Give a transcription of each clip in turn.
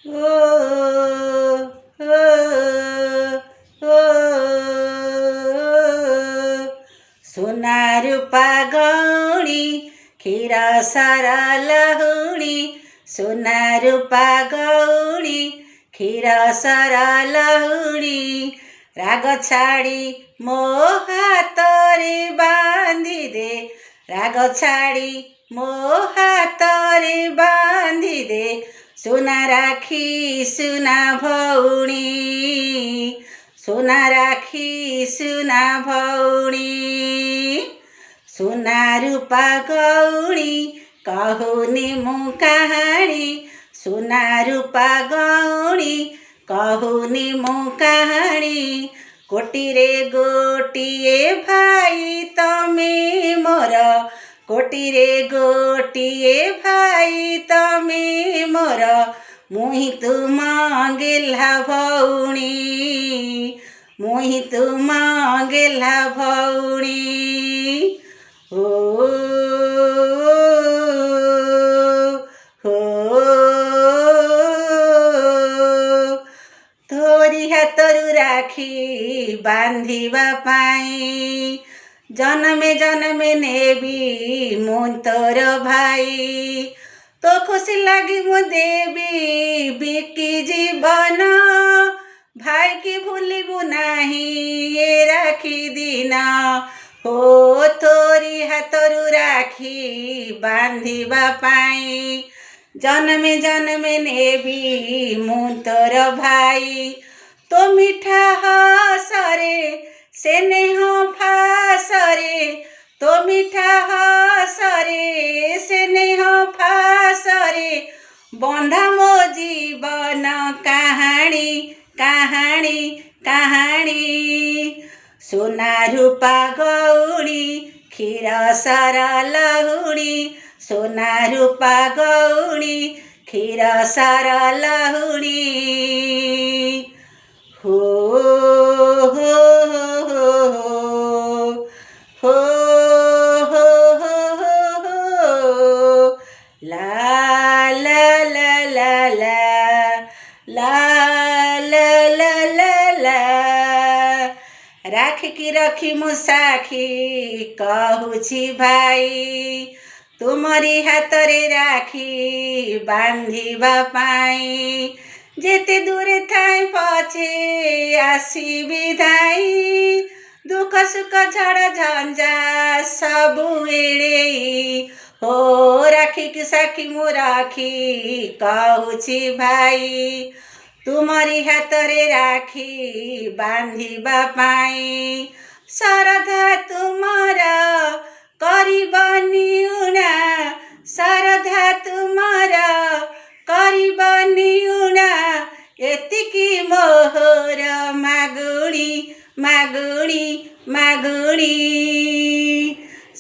ओ ओ ओ सुना रूपा गौणी क्षीर सर लहुणी सुना रूपा गौणी क्षीर सर लहुणी राग छाड़ी मो हातरे बांधी दे राग छाड़ी मो हातरे बांधी दे सुना राखी सुना भौणी सुना राखी सुना भौणी सुना रूपा गौणी कहुनी मु कहानी सुना रूपा गौणी कहुनी मु कहानी कोटिरे गोटिए भाई तमे मोर कोटिरे गोटिए भाई तमे मोर मुही तुम गेल्हा भौणी मुही तुम गेल्हा भौणी हो हो तोरी हातरू राखी बांधिबा पाई जन्मे जन्मे नेबी मु तोर भाई तो खुशी लगी मु देवी बिकी जीवन भाई की भूलिबु नाही ये राखी दिन हो तोरी हातरू राखी बांधिबा पाई जन्मे जन्मे नेबी मु तोर भाई तो मिठा हसरे स्नेह फासरे तो मिठा हसरे स्नेह फासरे बंधा मो जीवन कहानी कहानी कहानी सुना रूपा गौणी क्षीर सर लहुणी सुना रूपा गौणी क्षीर सर लहुणी हो हो हो हो हो हो हो ला ला ला ला ला ला ला ला ला ला राखी की रखी मुसाखी कहूछि भाई तुमरी हातरे राखी बांधिबा पाई जेते दूरे थाई पछे आसीबी धाई दुख सुख झड़ झंझा सबु एड़ेई हो राखी की साखी मु राखी कहूछि भाई तुमरी हातरे राखी बांधिबा पाई श्रद्धा तुमर करिबनि उणा श्रद्धा तुमर करिबनि उणा एतिकी मोहर मागुणी मागुणी मागुणी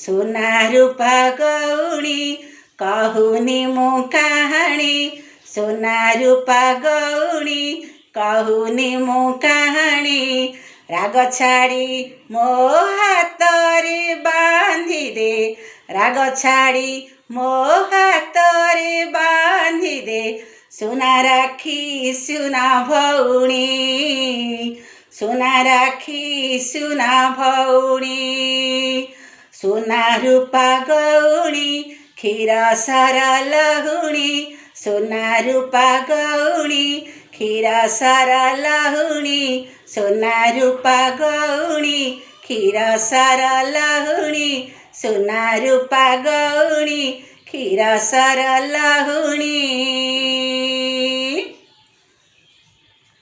सुना रूपा गौणी कहूनी मु कहानी सुना रूपा गौणी कहूनी मु कहानी राग छाड़ी मो हातरे बांधी दे राग छाड़ी मो हातरे बांधी दे सुना राखी सुना भौणी सुना राखी सुना भौणी सुना रूपा गौणी क्षीर सर लहुणी सुना रूपा गौणी क्षीर सर लहुणी सुना रूपा गौणी क्षीर सर लहुणी सुना रूपा गौणी क्षीर सर लहुणी।